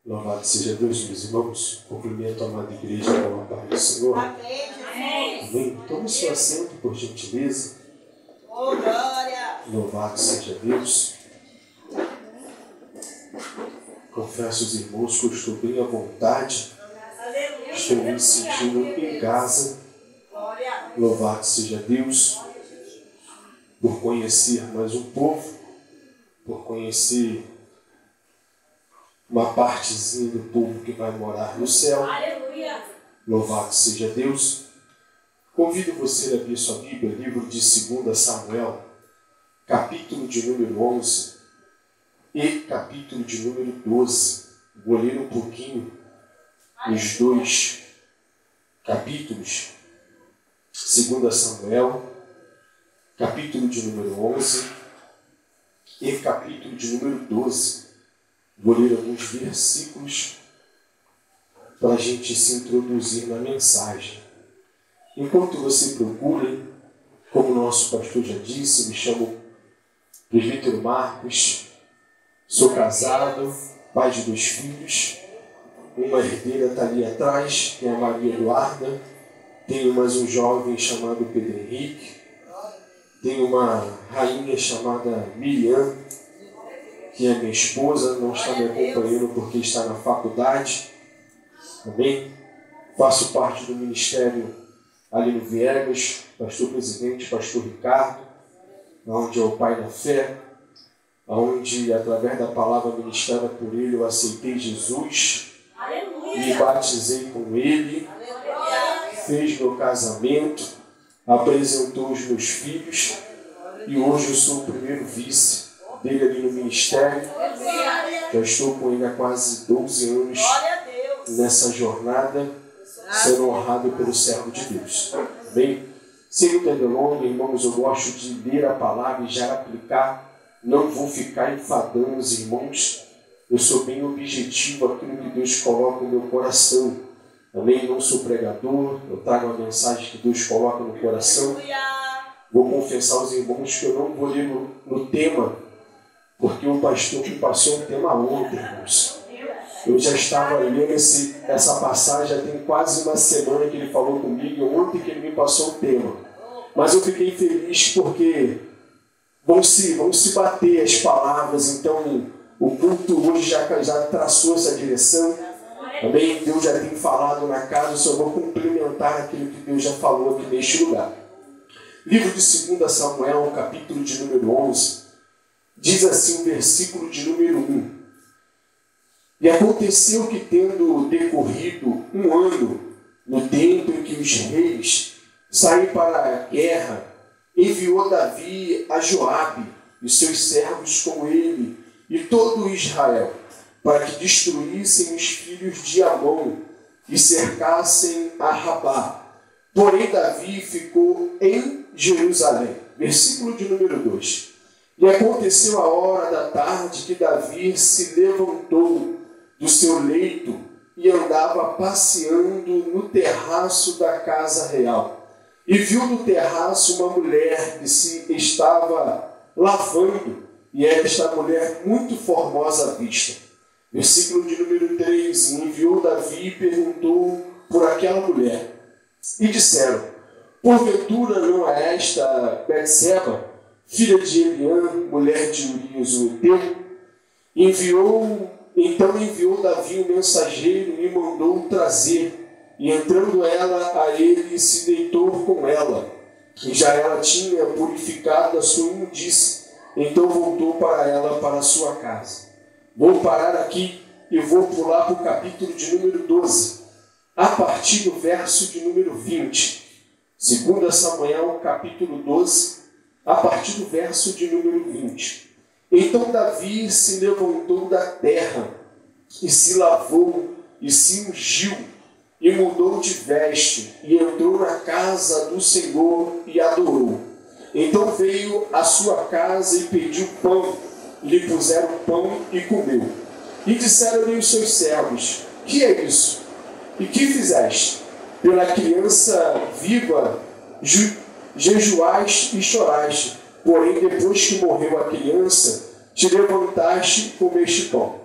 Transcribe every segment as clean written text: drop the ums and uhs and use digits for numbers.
Louvado seja Deus, meus irmãos. Cumprimento a amada igreja com a paz do Senhor. Amém, Jesus. Amém. Tome seu assento, por gentileza. Oh, glória. Louvado seja Deus. Confesso aos irmãos que eu estou bem à vontade. Aleluia. Estou me sentindo em casa. Glória. Louvado seja Deus por conhecer mais um povo, por conhecer uma partezinha do povo que vai morar no céu. Aleluia. Louvado seja Deus. Convido você a abrir sua Bíblia, livro de 2 Samuel, capítulo de número 11 e capítulo de número 12. Vou ler um pouquinho os dois capítulos. 2 Samuel, capítulo de número 11 e capítulo de número 12. Vou ler alguns versículos para a gente se introduzir na mensagem. Enquanto você procura, como o nosso pastor já disse, me chamo Presbítero Marcos, sou casado, pai de 2 filhos, uma herdeira está ali atrás, que é a Maria Eduarda, tenho mais um jovem chamado Pedro Henrique, tenho uma rainha chamada Miriam, que é minha esposa, não está me acompanhando porque está na faculdade. Amém? Faço parte do ministério ali no Viegas, pastor presidente, pastor Ricardo, onde é o pai da fé, onde através da palavra ministrada por ele eu aceitei Jesus, me batizei com ele, fez meu casamento, apresentou os meus filhos e hoje eu sou o primeiro vice dele ali no ministério. Já estou com ele há quase 12 anos nessa jornada, sendo honrado pelo servo de Deus. Bem, sem muita delonga, irmãos, eu gosto de ler a palavra e já aplicar. Não vou ficar enfadando os irmãos. Eu sou bem objetivo aquilo que Deus coloca no meu coração. Amém? Não sou pregador, eu trago a mensagem que Deus coloca no coração. Vou confessar aos irmãos que eu não vou ler no tema, porque o pastor me passou um tema ontem, irmãos. Eu já estava lendo essa passagem, já tem quase uma semana que ele falou comigo, e ontem que ele me passou um tema. Mas eu fiquei feliz porque vão se bater as palavras, então o culto hoje já traçou essa direção. Amém? Deus já tem falado na casa, eu só vou complementar aquilo que Deus já falou aqui neste lugar. Livro de 2 Samuel, capítulo de número 11, diz assim o versículo de número 1. E aconteceu que, tendo decorrido um ano, no tempo em que os reis saíram para a guerra, enviou Davi a Joabe e seus servos com ele e todo Israel, para que destruíssem os filhos de Amon e cercassem a Rabá. Porém, Davi ficou em Jerusalém. Versículo de número 2. E aconteceu a hora da tarde que Davi se levantou do seu leito e andava passeando no terraço da casa real. E viu no terraço uma mulher que se estava lavando, e esta mulher muito formosa à vista. Versículo de número 3. E enviou Davi e perguntou por aquela mulher. E disseram: porventura não é esta Betseba, filha de Eliã, mulher de Urias o Heteu? Então enviou Davi um mensageiro e mandou trazer. E entrando ela a ele, se deitou com ela. E já ela tinha purificado a sua imundície. Então voltou para ela, para a sua casa. Vou parar aqui e vou pular para o capítulo de número 12, a partir do verso de número 20. 2 Samuel, capítulo 12, a partir do verso de número 20. Então Davi se levantou da terra, e se lavou, e se ungiu, e mudou de veste, e entrou na casa do Senhor, e adorou. Então veio à sua casa e pediu pão, e lhe puseram pão, e comeu. E disseram-lhe os seus servos: que é isso? E que fizeste? Pela criança viva jejuaste e choraste, porém depois que morreu a criança, te levantaste e comeste pão.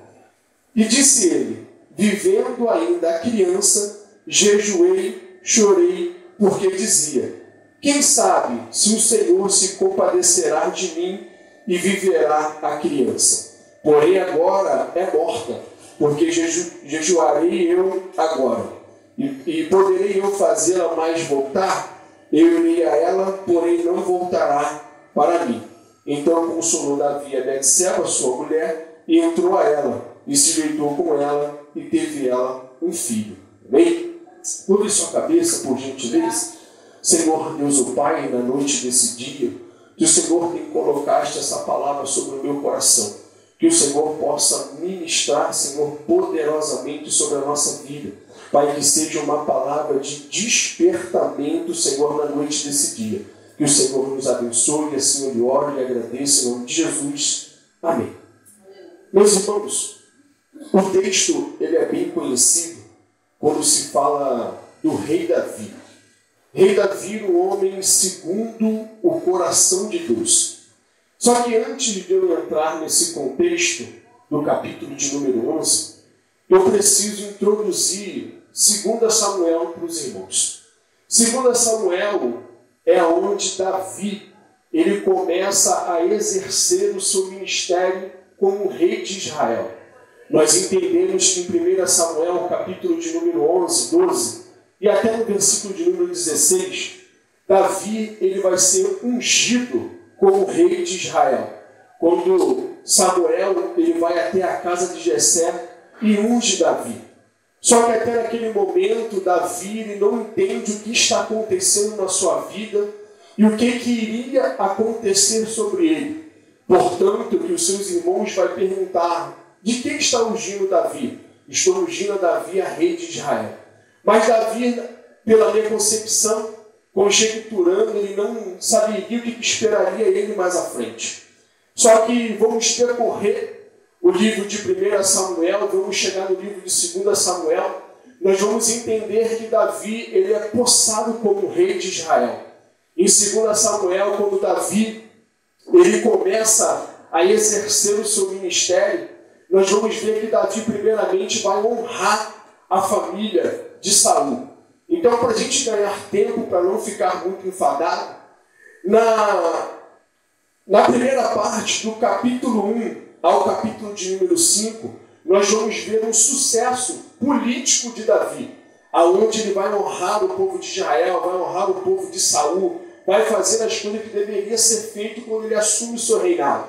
E disse ele: vivendo ainda a criança, jejuei, chorei, porque dizia: quem sabe se o Senhor se compadecerá de mim e viverá a criança. Porém agora é morta, porque jejuarei eu agora. E poderei eu fazê-la mais voltar? Eu irei a ela, porém não voltará para mim. Então consolou Davi a Betseba, sua mulher, e entrou a ela, e se deitou com ela, e teve ela um filho. Amém? Curve sua cabeça, por gentileza. Senhor Deus, o Pai, na noite desse dia, que o Senhor tem colocaste essa palavra sobre o meu coração. Que o Senhor possa ministrar, Senhor, poderosamente sobre a nossa vida. Pai, que seja uma palavra de despertamento, Senhor, na noite desse dia. Que o Senhor nos abençoe, assim eu lhe oro e agradeço em nome de Jesus. Amém. Meus irmãos, o texto ele é bem conhecido quando se fala do rei Davi. Rei Davi, o homem segundo o coração de Deus. Só que antes de eu entrar nesse contexto do capítulo de número 11, eu preciso introduzir 2 Samuel para os irmãos. 2 Samuel é onde Davi ele começa a exercer o seu ministério como rei de Israel. Nós entendemos que em 1 Samuel, capítulo de número 11, 12, e até no versículo de número 16, Davi ele vai ser ungido como rei de Israel. Quando Samuel ele vai até a casa de Jessé e unge Davi. Só que até naquele momento, Davi ele não entende o que está acontecendo na sua vida e o que iria acontecer sobre ele. Portanto, que os seus irmãos vão perguntar: de quem está ungindo Davi? Estou ungindo a Davi a rei de Israel. Mas Davi, pela minha concepção, conjecturando, ele não saberia o que esperaria ele mais à frente. Só que vamos percorrer o livro de 1 Samuel, vamos chegar no livro de 2 Samuel, nós vamos entender que Davi ele é possado como rei de Israel. Em 2 Samuel, quando Davi ele começa a exercer o seu ministério, nós vamos ver que Davi primeiramente vai honrar a família de Saul. Então, para a gente ganhar tempo, para não ficar muito enfadado, na primeira parte do capítulo 1 ao capítulo de número 5, nós vamos ver um sucesso político de Davi, aonde ele vai honrar o povo de Israel, vai honrar o povo de Saul, vai fazer as coisas que deveria ser feito quando ele assume o seu reinado.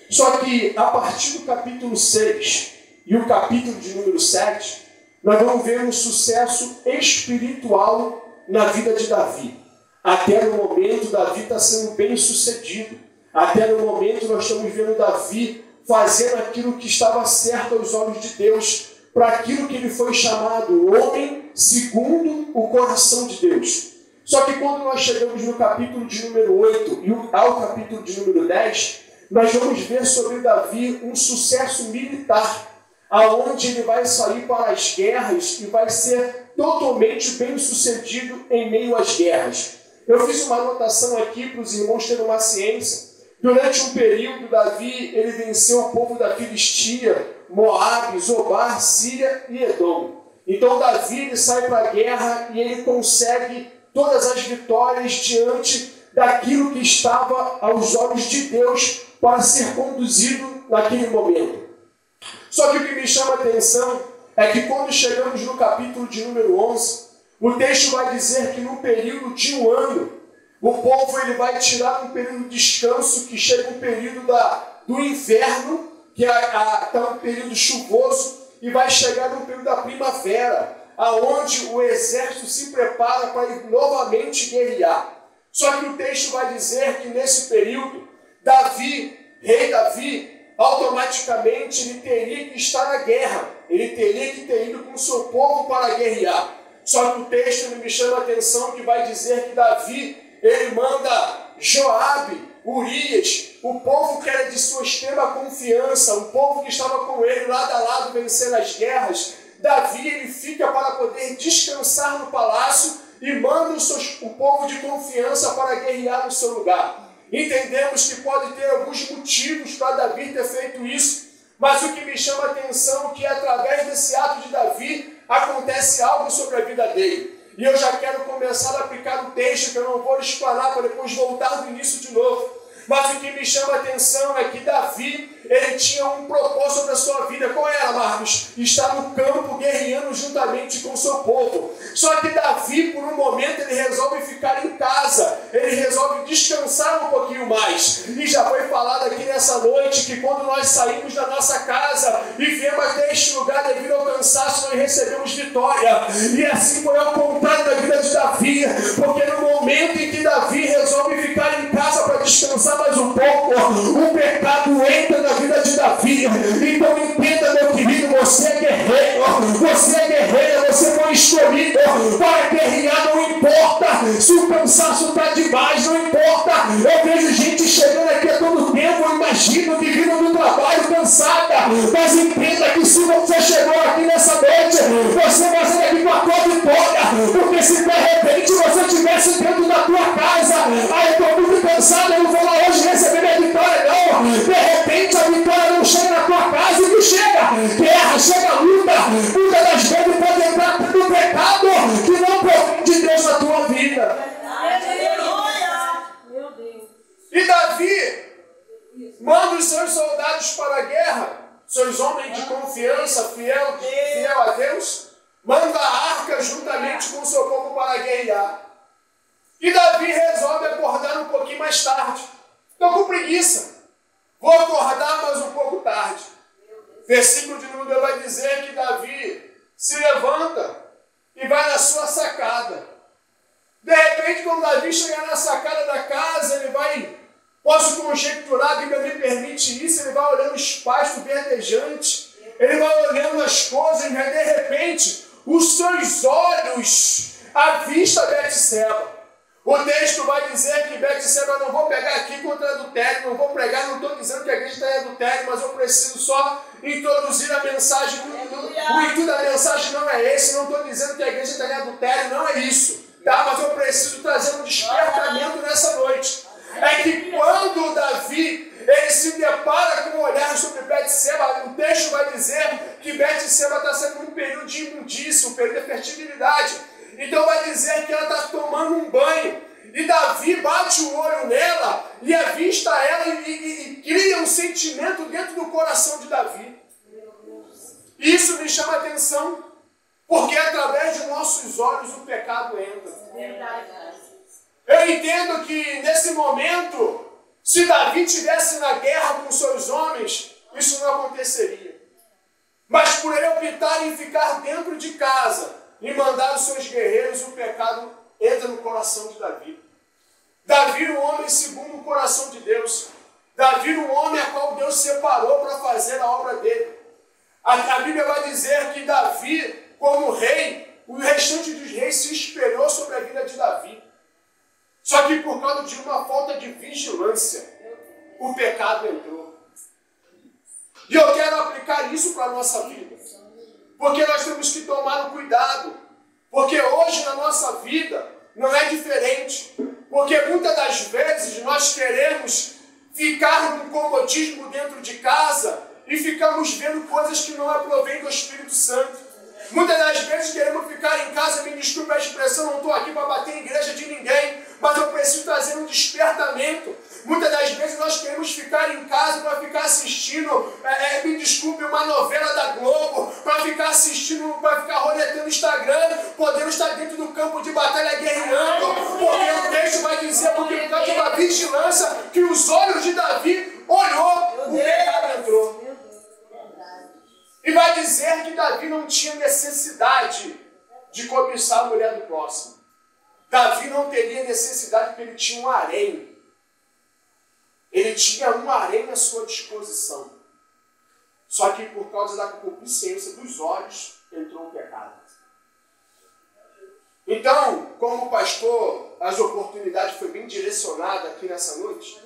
Só que a partir do capítulo 6 e o capítulo de número 7, nós vamos ver um sucesso espiritual na vida de Davi. Até no momento, Davi está sendo bem sucedido. Até no momento, nós estamos vendo Davi fazendo aquilo que estava certo aos olhos de Deus, para aquilo que ele foi chamado, homem segundo o coração de Deus. Só que quando nós chegamos no capítulo de número 8 e ao capítulo de número 10, nós vamos ver sobre Davi um sucesso militar, aonde ele vai sair para as guerras e vai ser totalmente bem sucedido em meio às guerras. Eu fiz uma anotação aqui para os irmãos terem uma ciência. Durante um período, Davi ele venceu o povo da Filistia, Moabe, Zobar, Síria e Edom. Então Davi ele sai para a guerra e ele consegue todas as vitórias diante daquilo que estava aos olhos de Deus para ser conduzido naquele momento. Só que o que me chama a atenção é que quando chegamos no capítulo de número 11, o texto vai dizer que num período de um ano, o povo ele vai tirar um período de descanso, que chega um período do inverno, que está um período chuvoso, e vai chegar no período da primavera, aonde o exército se prepara para ir novamente guerrear. Só que o texto vai dizer que nesse período, Davi, rei Davi, automaticamente ele teria que estar na guerra, ele teria que ter ido com o seu povo para guerrear. Só que o texto me chama a atenção que vai dizer que Davi, ele manda Joabe, Urias, o povo que era de sua extrema confiança, o povo que estava com ele lado a lado vencendo as guerras. Davi ele fica para poder descansar no palácio e manda o povo de confiança para guerrear no seu lugar. Entendemos que pode ter alguns motivos para Davi ter feito isso, Mas o que me chama a atenção é que através desse ato de Davi acontece algo sobre a vida dele. E eu já quero começar a aplicar o texto, que eu não vou explanar para depois voltar do início de novo. Mas o que me chama a atenção é que Davi, ele tinha um propósito da sua vida. Qual era, Marcos? Estar no campo guerreando juntamente com o seu povo. Só que Davi, por um momento, ele resolve ficar em casa. Ele resolve descansar um pouquinho mais. E já foi falado aqui nessa noite que quando nós saímos da nossa casa e viemos até este lugar devido ao cansaço, nós recebemos vitória. E assim foi ao contrário da vida de Davi. Porque no momento em que Davi resolve ficar em casa para descansar mais um pouco, o pecado entra na vida de Davi. Então entenda, meu querido, você é guerreiro, você é guerreira, você foi escolhido para guerrear. Não importa se o cansaço está demais, não importa. Eu vejo gente chegando aqui a todo tempo, eu imagino, que vindo do trabalho cansada, mas entenda que se você chegou aqui nessa noite, você vai sair aqui com a tua vitória, porque se de repente você estivesse dentro da tua casa, eu estou muito cansado, eu não vou lá hoje receber minha vitória, não. De repente a vitória não chega na tua casa, e que chega guerra, chega luta. Muitas das vezes pode entrar no pecado que não provém de Deus na tua vida. Meu Deus. E Davi manda os seus soldados para a guerra, seus homens de confiança, fiel a Deus, manda a arca juntamente com o seu povo para guerrear. E Davi resolve acordar um pouquinho mais tarde. Estou com preguiça. Vou acordar mais um pouco tarde. Versículo de número vai dizer que Davi se levanta e vai na sua sacada. De repente, quando Davi chegar na sacada da casa, ele vai, posso conjecturar, a Bíblia me permite isso, ele vai olhando os pastos verdejantes, ele vai olhando as coisas, mas de repente, os seus olhos avista Betseba. O texto vai dizer que Betseba, eu não vou pegar aqui contra adultério, não vou pregar, não estou dizendo que a igreja está em adultério, mas eu preciso só introduzir a mensagem. O intuito da mensagem não é esse, não estou dizendo que a igreja está em adultério, não é isso. Tá? Mas eu preciso trazer um despertamento nessa noite. É que quando Davi ele se depara com um olhar sobre Betseba, o texto vai dizer que Betseba está sendo um período de imundícia, um período de fertilidade. Então vai dizer que ela está tomando um banho. E Davi bate o olho nela e avista ela e cria um sentimento dentro do coração de Davi. Isso me chama a atenção, porque através de nossos olhos o pecado entra. Eu entendo que nesse momento, se Davi estivesse na guerra com seus homens, isso não aconteceria. Mas por ele optar em ficar dentro de casa e mandar os seus guerreiros, o pecado entra no coração de Davi. Davi, um homem segundo o coração de Deus. Davi, um homem a qual Deus separou para fazer a obra dele. A Bíblia vai dizer que Davi, como rei, o restante dos reis se espelhou sobre a vida de Davi. Só que por causa de uma falta de vigilância, o pecado entrou. E eu quero aplicar isso para a nossa vida. Porque nós temos que tomar um cuidado. Porque hoje na nossa vida não é diferente. Porque muitas das vezes nós queremos ficar num comodismo dentro de casa e ficamos vendo coisas que não aproveitam do Espírito Santo. Muitas das vezes queremos ficar em casa, me desculpe a expressão, não estou aqui para bater em igreja de ninguém, mas eu preciso trazer um despertamento. Muitas das vezes nós queremos ficar em casa para ficar assistindo, me desculpe, uma novela da Globo, para ficar assistindo, para ficar roletando o Instagram, podemos estar dentro do campo de batalha guerreando, porque o texto vai dizer, porque por causa de uma vigilância, que os olhos de Davi olhou, o pecado entrou. E vai dizer que Davi não tinha necessidade de cobiçar a mulher do próximo. Davi não teria necessidade porque ele tinha um harém. Ele tinha um harém à sua disposição. Só que por causa da concupiscência dos olhos, entrou o pecado. Então, como pastor, as oportunidades foram bem direcionadas aqui nessa noite,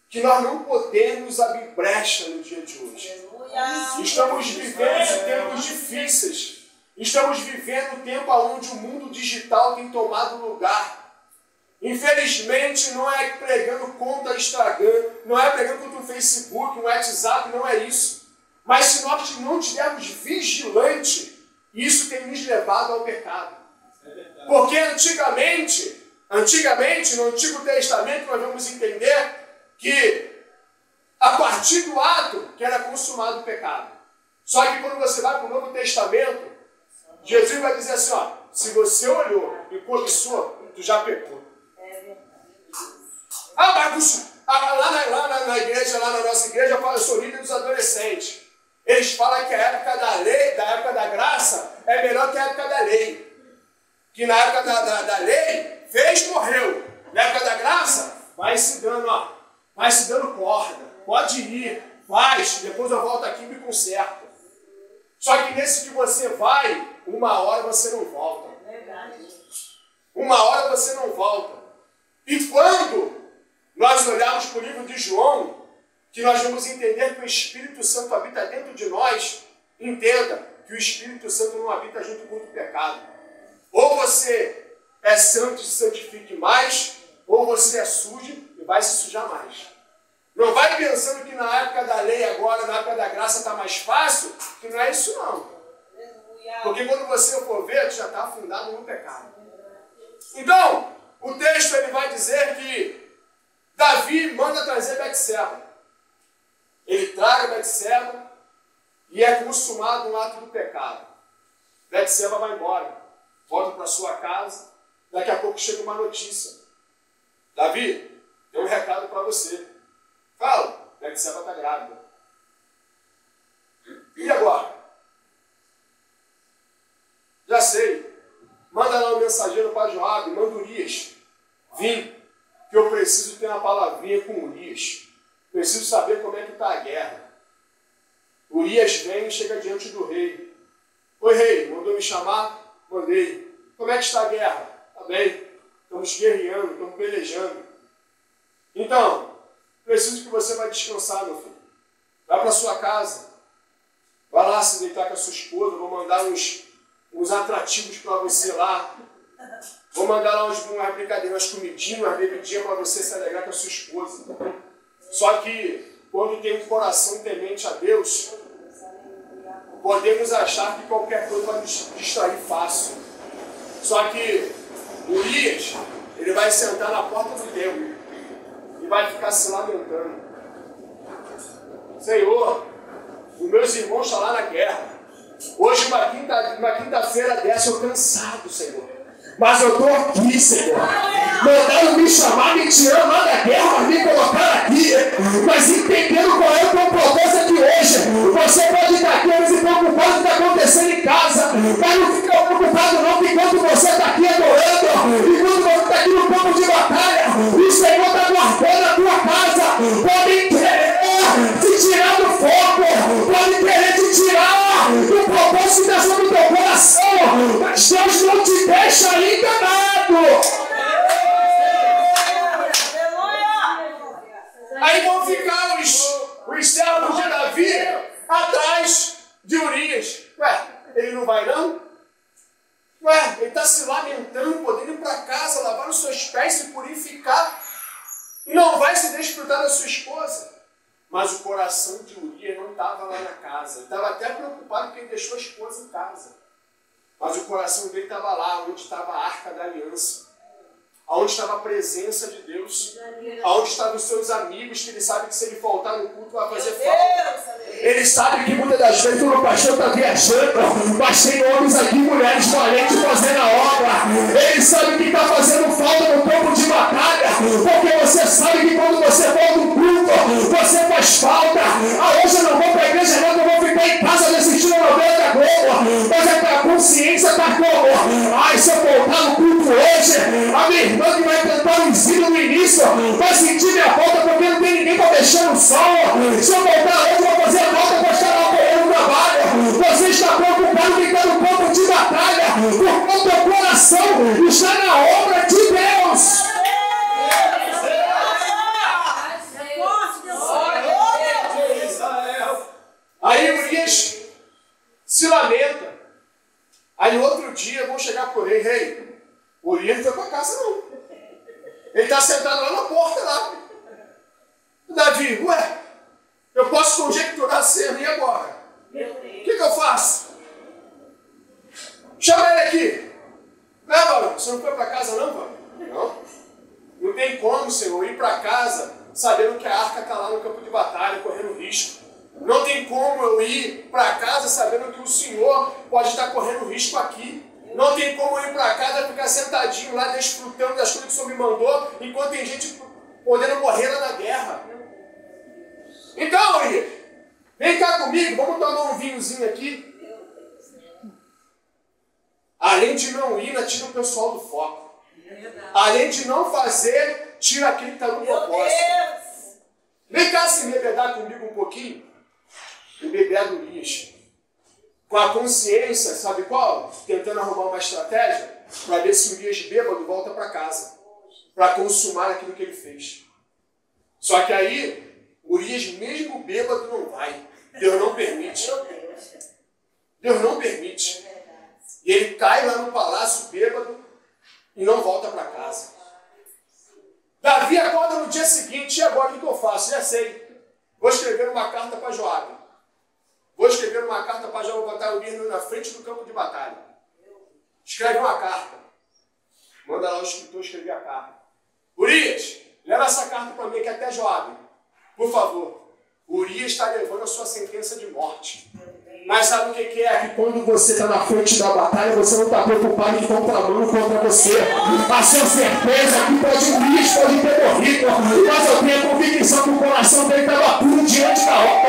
que nós não podemos abrir brecha no dia de hoje. Estamos vivendo tempos difíceis. Estamos vivendo um tempo onde o mundo digital tem tomado lugar. Infelizmente, não é pregando contra o Instagram, não é pregando contra o Facebook, o WhatsApp, não é isso. Mas se nós não tivermos vigilante, isso tem nos levado ao pecado. Porque antigamente, no Antigo Testamento, nós vamos entender que a partir do ato que era consumado o pecado. Só que quando você vai para o Novo Testamento, Jesus vai dizer assim, ó, se você olhou e cobiçou, tu já pecou. Mas lá na igreja, lá na nossa igreja, eu sou líder dos adolescentes. Eles falam que a época da lei, da época da graça, é melhor que a época da lei. Que na época da lei, fez, morreu. Na época da graça, vai se dando corda. Pode ir, faz, depois eu volto aqui e me conserto. Só que nesse que você vai, uma hora você não volta. Uma hora você não volta. E quando nós olharmos para o livro de João, que nós vamos entender que o Espírito Santo habita dentro de nós, entenda que o Espírito Santo não habita junto com o pecado. Ou você é santo e se santifique mais, ou você é sujo e vai se sujar mais. Não vai pensando que na época da lei agora, na época da graça está mais fácil, que não é isso não. Porque quando você for ver, já está afundado no pecado. Então, o texto ele vai dizer que Davi manda trazer Betseba. Ele traga Betseba e é consumado um ato do pecado. Betseba vai embora, volta para sua casa, daqui a pouco chega uma notícia. Davi, tem um recado para você. Fala, Betseba está grávida. E agora? Já sei. Manda lá um mensageiro para Joabe, manda Urias. Vim, que eu preciso ter uma palavrinha com Urias. Preciso saber como é que está a guerra. Urias vem e chega diante do rei. Oi, rei, mandou me chamar? Mandei. Como é que está a guerra? Está bem. Estamos guerreando, estamos pelejando. Então, preciso que você vá descansar, meu filho. Vai para sua casa. Vai lá se deitar com a sua esposa. Vou mandar uns atrativos para você lá. Vou mandar lá umas brincadeiras, umas comidinhas, umas bebidinhas para você se alegrar com a sua esposa. Só que, quando tem um coração temente a Deus, podemos achar que qualquer coisa vai nos distrair fácil. Só que Urias, ele vai sentar na porta do templo e vai ficar se lamentando. Senhor, os meus irmãos estão lá na guerra. Hoje, uma quinta-feira dessa, eu cansado, Senhor. Mas eu estou aqui, Senhor. Mandaram me chamar, me tirando lá da guerra, mas me colocaram aqui. Mas entendendo qual é o teu propósito aqui hoje. Você pode estar aqui se preocupado com o que está acontecendo em casa. Mas não fica preocupado não, que enquanto você está aqui adorando, enquanto você está aqui no campo de batalha, o Senhor está guardando a tua casa. Podem querer te tirar do foco. Podem querer te tirar do propósito que está sobre o teu coração. Mas Deus não te deixa enganado. Aí vão ficar os servos de Davi atrás de Urias. Ué, ele não vai não? Ué, ele está se lamentando, podendo ir para casa, lavar os seus pés, se purificar. E não vai se desfrutar da sua esposa. Mas o coração de Urias não estava lá na casa. Ele estava até preocupado porque ele deixou a esposa em casa. Mas o coração dele estava lá, onde estava a Arca da Aliança. Onde estava a presença de Deus. Onde estavam os seus amigos, que ele sabe que se ele faltar no culto vai fazer falta. Ele sabe que muitas das vezes o pastor está viajando, mas tem homens aqui, mulheres valentes fazendo a obra. Ele sabe que está fazendo falta no campo de batalha, porque você sabe que quando você volta no culto, você faz falta. Hoje eu não vou para a igreja, não, eu vou ficar em casa assistindo a novela da Globo. Mas é que a consciência está como? Ai, se eu voltar no culto hoje, a minha irmã que vai cantar um ensino no início vai sentir minha falta porque não tem ninguém para deixar no sol. Se eu voltar hoje, eu vou fazer a falta para estar lá correndo no trabalho. Você está preocupado que está no campo de batalha, porque o teu coração está na obra de Deus. Aí Urias se lamenta. Aí no outro dia vão chegar por ele, rei, Urias não foi para casa não. Ele está sentado lá na porta, lá. Davi, ué, eu posso conjecturar a cena, e agora? O que eu faço? Chama ele aqui. Não, Valor, você não foi para casa não, Valor? Não. Não tem como, Senhor, ir para casa sabendo que a arca está lá no campo de batalha, correndo risco. Não tem como eu ir para casa sabendo que o Senhor pode estar correndo risco aqui. Não tem como eu ir para casa e ficar sentadinho lá, desfrutando das coisas que o Senhor me mandou, enquanto tem gente podendo morrer lá na guerra. Então, Urias, vem cá comigo, vamos tomar um vinhozinho aqui. Além de não ir, tira o pessoal do foco. Além de não fazer, tira aquele que está no propósito. Vem cá se embebedar comigo um pouquinho. Embebedar do Urias. Com a consciência, sabe qual? Tentando arrumar uma estratégia para ver se o Urias bêbado volta para casa. Para consumar aquilo que ele fez. Só que aí, Urias mesmo bêbado não vai. Deus não permite. Deus não permite. E ele cai lá no palácio bêbado e não volta para casa. Davi acorda no dia seguinte, e agora o que eu faço? Já sei. Vou escrever uma carta para Joabe. Vou escrever uma carta para Joabe, vou botar o Urias na frente do campo de batalha. Escreve uma carta. Manda lá o escritor escrever a carta. Urias, leva essa carta para mim aqui até Joabe. Por favor. Urias está levando a sua sentença de morte. Mas sabe o que é? Que quando você está na frente da batalha, você não está preocupado em contramão contra você. A sua certeza que pode Urias pode ter morrido, mas eu tenho a convicção que o coração dele estava puro diante da obra.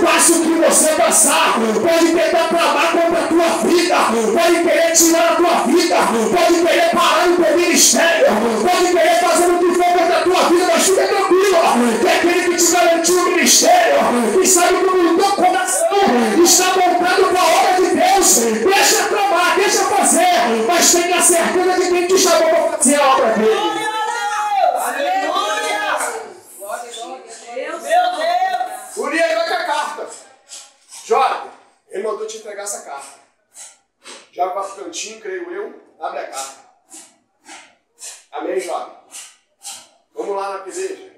Faça o que você passar, pode tentar tramar contra a tua vida, pode querer tirar a tua vida, pode querer parar o teu ministério, pode querer fazer o que for contra a tua vida, mas fica tranquilo, que aquele que te garantiu o ministério, que sabe como o teu coração está voltando para a obra de Deus, deixa tramar, deixa fazer, mas tenha certeza de quem te chamou para fazer a obra dele. Urias vai com a carta. Joabe, ele mandou te entregar essa carta. Joga para o cantinho, creio eu, abre a carta. Amém, Joabe? Vamos lá na peleja.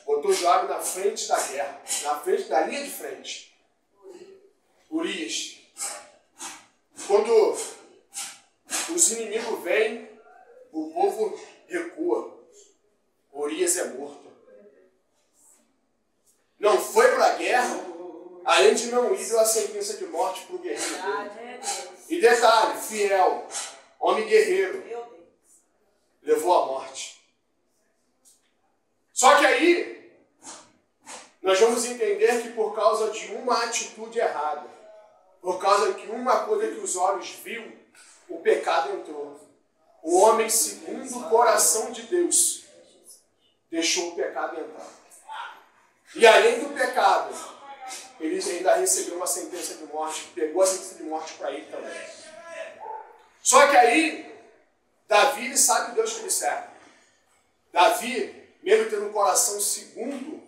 Botou Joabe na frente da guerra, na frente da linha de frente. Urias. Quando os inimigos vêm, o povo recua. Urias é morto. Não foi para a guerra, além de não ir, deu a sentença de morte para o guerreiro dele. E detalhe, fiel, homem guerreiro, levou a morte. Só que aí, nós vamos entender que por causa de uma atitude errada, por causa de uma coisa que os olhos viu, o pecado entrou. O homem, segundo o coração de Deus, deixou o pecado entrar. E além do pecado, ele ainda recebeu uma sentença de morte, pegou a sentença de morte para ele também. Só que aí, Davi, ele sabe o Deus que ele serve. Davi, mesmo tendo um coração segundo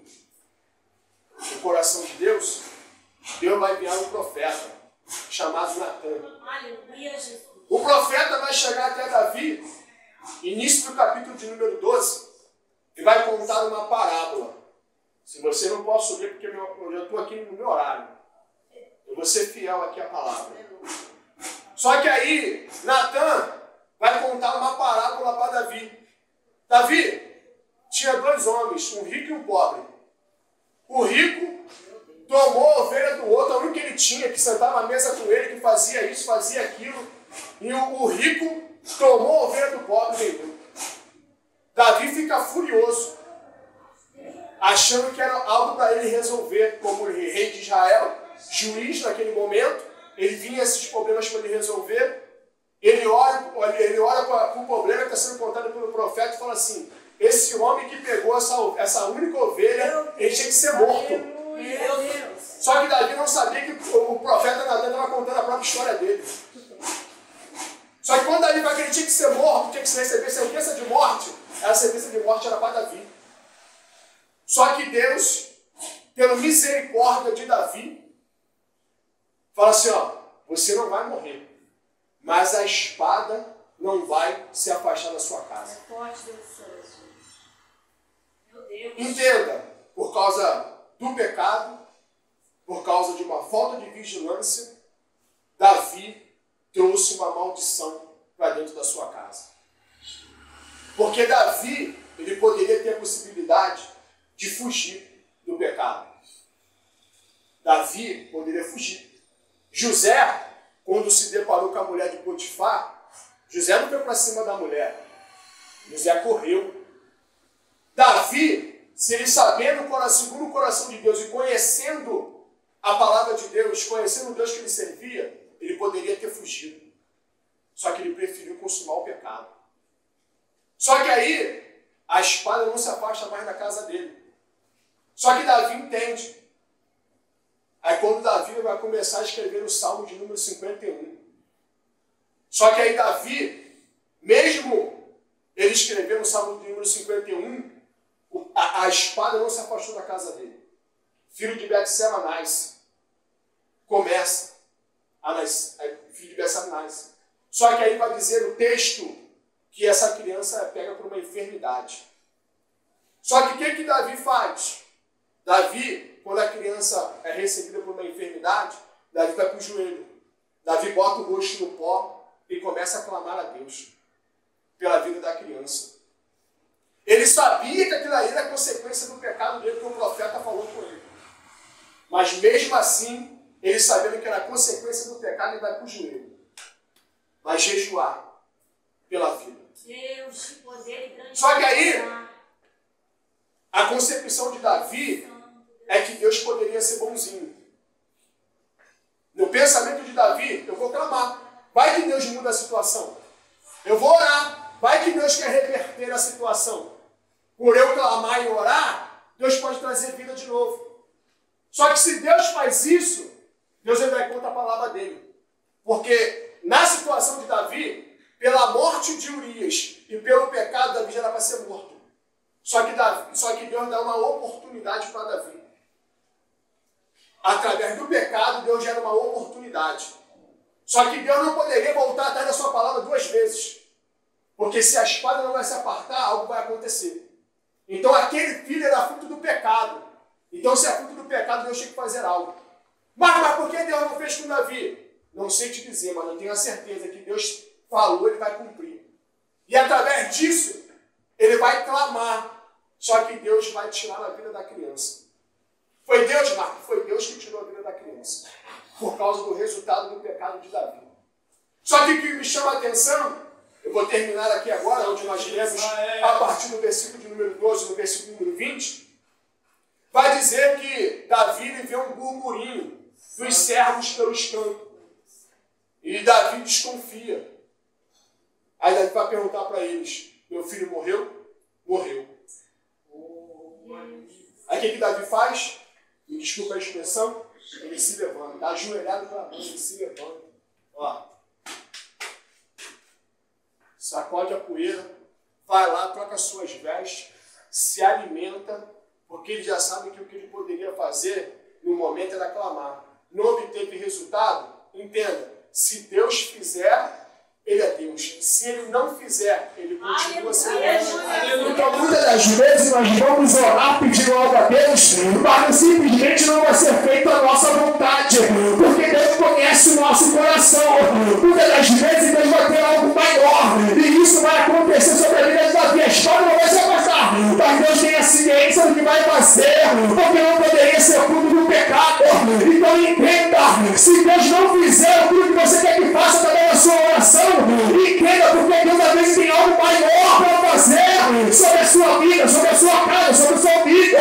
o coração de Deus, Deus vai enviar um profeta chamado Natan. O profeta vai chegar até Davi, início do capítulo de número 12, e vai contar uma parábola. Se você não posso ler, porque eu já estou aqui no meu horário. Eu vou ser fiel aqui à palavra. Só que aí, Natan vai contar uma parábola para Davi. Davi tinha dois homens, um rico e um pobre. O rico tomou a ovelha do outro, a única que ele tinha, que sentava à mesa com ele, que fazia isso, fazia aquilo. E o rico tomou a ovelha do pobre e vendeu. Davi fica furioso, achando que era algo para ele resolver, como rei de Israel, juiz naquele momento. Ele vinha esses problemas para ele resolver. Ele olha para o problema que está sendo contado pelo profeta e fala assim: esse homem que pegou essa única ovelha, ele tinha que ser morto. Só que Davi não sabia que o profeta Natan estava contando a própria história dele. Só que quando Davi vai que ele tinha que ser morto, tinha que receber sentença de morte, a sentença de morte era para Davi. Só que Deus, pela misericórdia de Davi, fala assim: ó, você não vai morrer, mas a espada não vai se afastar da sua É casa. forte, Deus do céu. Meu Deus. Entenda, por causa do pecado, por causa de uma falta de vigilância, Davi trouxe uma maldição para dentro da sua casa. Porque Davi, ele poderia ter a possibilidade de fugir do pecado. Davi poderia fugir. José, quando se deparou com a mulher de Potifar, José não foi para cima da mulher. José correu. Davi, se ele sabendo segundo o coração de Deus e conhecendo a palavra de Deus, conhecendo o Deus que ele servia, ele poderia ter fugido. Só que ele preferiu consumar o pecado. Só que aí, a espada não se afasta mais da casa dele. Só que Davi entende. Aí quando Davi vai começar a escrever o Salmo de número 51. Só que aí Davi, mesmo ele escrevendo o Salmo de número 51, a espada não se afastou da casa dele. Filho de Betseba nasce. Começa a nascer. Filho de Betseba nasce. Só que aí vai dizer o texto que essa criança é pega por uma enfermidade. Só que o que Davi faz? Davi, quando a criança é recebida por uma enfermidade, Davi vai para o joelho. Davi bota o rosto no pó e começa a clamar a Deus pela vida da criança. Ele sabia que aquilo aí era consequência do pecado dele, que o profeta falou com ele. Mas mesmo assim, ele sabendo que era consequência do pecado, ele vai para o joelho. Vai jejuar pela vida. Deus, que poder e grande. Só que aí, a concepção de Davi é que Deus poderia ser bonzinho. No pensamento de Davi, eu vou clamar. Vai que Deus muda a situação. Eu vou orar. Vai que Deus quer reverter a situação. Por eu clamar e orar, Deus pode trazer vida de novo. Só que se Deus faz isso, Deus ainda vai contra a palavra dele. Porque na situação de Davi, pela morte de Urias e pelo pecado, Davi já era para ser morto. Só que Deus dá uma oportunidade para Davi. Através do pecado, Deus gera uma oportunidade. Só que Deus não poderia voltar atrás da sua palavra duas vezes. Porque se a espada não vai se apartar, algo vai acontecer. Então aquele filho era fruto do pecado. Então se é fruto do pecado, Deus tinha que fazer algo. Mas por que Deus não fez com Davi? Não sei te dizer, mas eu tenho a certeza que Deus falou, ele vai cumprir. E através disso, ele vai clamar. Só que Deus vai tirar a vida da criança. Foi Deus, Marco? Foi Deus que tirou a vida da criança. Por causa do resultado do pecado de Davi. Só que o que me chama a atenção, eu vou terminar aqui agora, onde nós lemos a partir do versículo de número 12, no versículo número 20, vai dizer que Davi vê um burburinho dos servos pelos campos. E Davi desconfia. Aí Davi vai perguntar para eles, meu filho morreu? Morreu. Aí o que Davi faz? Me desculpa a expressão, ele se levanta, está ajoelhado para baixo, ele se levanta. Ó. Sacode a poeira, vai lá, troca suas vestes, se alimenta, porque ele já sabe que o que ele poderia fazer no momento era clamar. Não obteve resultado? Entenda, se Deus fizer, ele é Deus. Se ele não fizer, ele continua sendo Deus. Então, muitas das vezes, nós vamos orar pedindo algo a Deus, mas simplesmente não vai ser feita a nossa vontade, porque Deus conhece o nosso coração. Muitas das vezes, Deus vai ter algo maior, e isso vai acontecer sobre a vida de Davi. A história não vai se afastar, mas Deus tem a ciência do que vai fazer, porque não poderia ser fruto do pecado. Então, entenda, se Deus não fizer tudo que você quer que faça através da sua oração, entenda, porque Deus às vezes tem algo maior para fazer sobre a sua vida, sobre a sua casa, sobre a sua vida.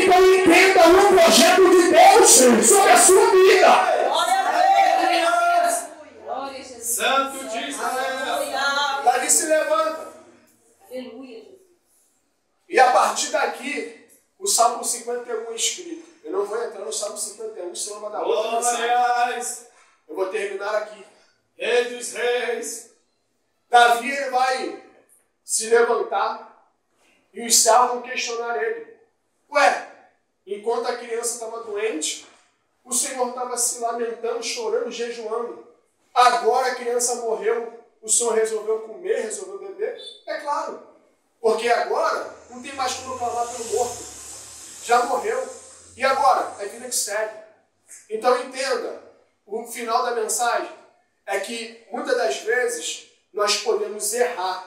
Então entenda o projeto de Deus sobre a sua vida. Glória a Deus. Santo de Israel. Davi se levanta. Aleluia. E a partir daqui, o Salmo 51 é escrito. Eu não vou entrar no Salmo 51, senão vai dar outra mensagem. Glórias. Eu vou terminar aqui. Rei dos reis. Davi ele vai se levantar e os servos vão questionar ele. Ué, enquanto a criança estava doente, o Senhor estava se lamentando, chorando, jejuando. Agora a criança morreu. o Senhor resolveu comer, resolveu beber? É claro. Porque agora não tem mais como clamar pelo morto. Já morreu. E agora? É vida que segue. Então entenda, o final da mensagem é que muitas das vezes nós podemos errar,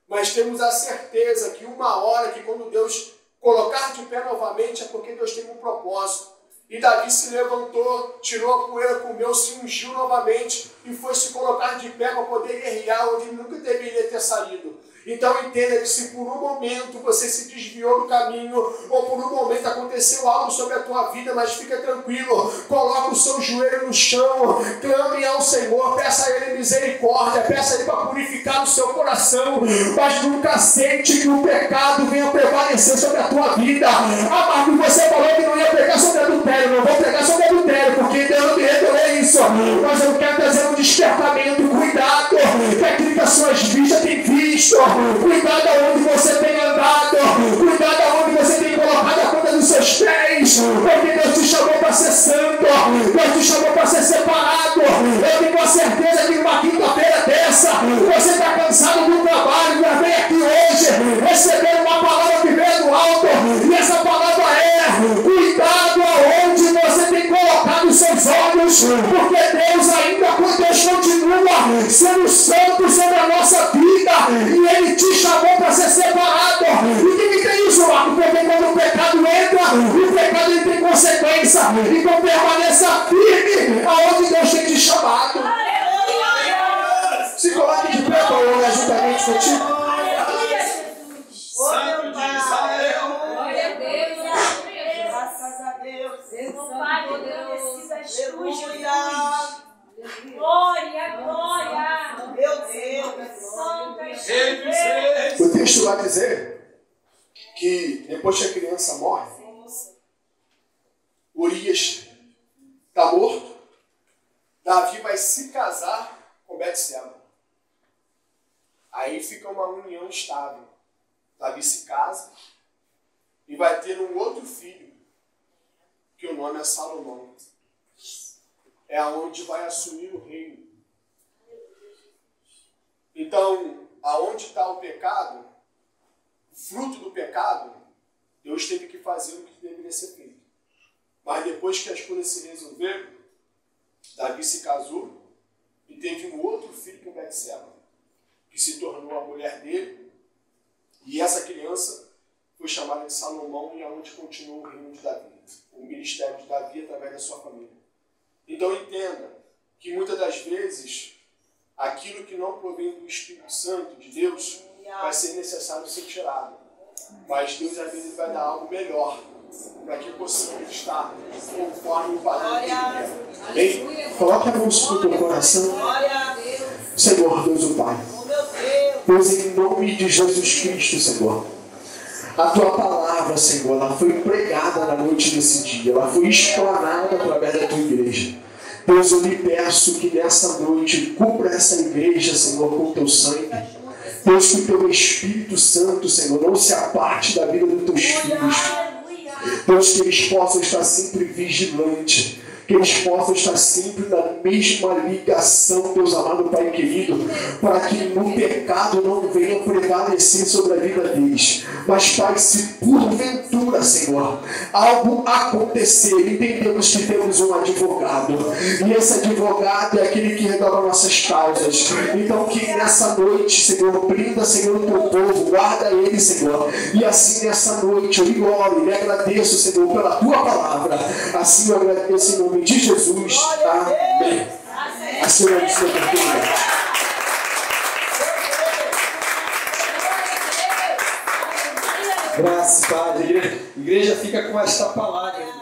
mas temos a certeza que uma hora que quando Deus colocar de pé novamente é porque Deus tem um propósito. E Davi se levantou, tirou a poeira, comeu, se ungiu novamente e foi se colocar de pé para poder guerrear onde ele nunca deveria ter saído. Então entenda que se por um momento você se desviou do caminho, ou por um momento aconteceu algo sobre a tua vida, mas fica tranquilo, coloca o seu joelho no chão, clame ao Senhor, peça a Ele misericórdia, peça a Ele para purificar o seu coração, mas nunca aceite que o pecado venha prevalecer sobre a tua vida. Amado, você falou que não ia pegar sobre adultério, não vou pegar sobre adultério, porque Deus não me revelou isso, mas eu quero trazer um despertamento, cuidado, que aquilo que as suas vistas têm visto, cuidado aonde você tem andado, cuidado aonde você tem colocado a ponta dos seus pés, porque Deus te chamou para ser santo, Deus te chamou para ser separado. Eu tenho a certeza que numa quinta-feira dessa, você está cansado do trabalho, mas vem aqui hoje receber uma palavra que veio do alto, e essa palavra é: cuidado aonde você tem colocado os seus olhos, porque Deus ainda continua sendo santo sobre a nossa vida, e Ele te chamou para ser separado. E tem que ter isso, Marco, porque quando o pecado entra, o pecado ele tem consequência. Então permaneça firme aonde Deus tem te chamado. Se coloque de pé para orar juntamente contigo. Santo de Israel. Glória a Deus. Graças a Deus. Pai poderoso. Aleluia. Glória, glória. Meu Deus. Santa Rei dos reis. O texto vai dizer que depois que a criança morre, Urias está morto, Davi vai se casar com Betseba. Aí fica uma união estável. Davi se casa e vai ter um outro filho, que o nome é Salomão. É aonde vai assumir o reino. Então, aonde está o pecado, fruto do pecado, Deus teve que fazer o que deveria ser feito. Mas depois que as coisas se resolveram, Davi se casou e teve um outro filho com Betseba, que se tornou a mulher dele, e essa criança foi chamada de Salomão, e aonde continuou o reino de Davi, o ministério de Davi através da sua família. Então entenda que muitas das vezes aquilo que não provém do Espírito Santo de Deus vai ser necessário ser tirado. Mas Deus às vezes vai dar algo melhor para que possamos estar conforme o padrão que Ele quer. Amém? Coloque a mão sobre o teu coração. Senhor, Deus o Pai. Deus, em nome de Jesus Cristo, Senhor. A tua palavra, Senhor, ela foi pregada na noite desse dia, ela foi explanada através da tua igreja. Deus, eu lhe peço que nessa noite cubra essa igreja, Senhor, com o teu sangue. Deus, que o teu Espírito Santo, Senhor, não se aparte da vida dos teus filhos. Deus, que eles possam estar sempre vigilantes, que eles possam estar sempre na mesma ligação, Deus amado Pai querido, para que no pecado não venha prevalecer sobre a vida deles. Mas, Pai, se porventura, Senhor, algo acontecer, entendemos que temos um advogado, e esse advogado é aquele que resolve nossas causas. Então, que nessa noite, Senhor, brinda, Senhor, o teu povo, guarda ele, Senhor, e assim nessa noite eu lhe glório, lhe agradeço, Senhor, pela tua palavra. Assim eu agradeço em nome de Jesus. Amém. Assim eu agradeço a oportunidade. Graças, Padre. A igreja fica com esta palavra.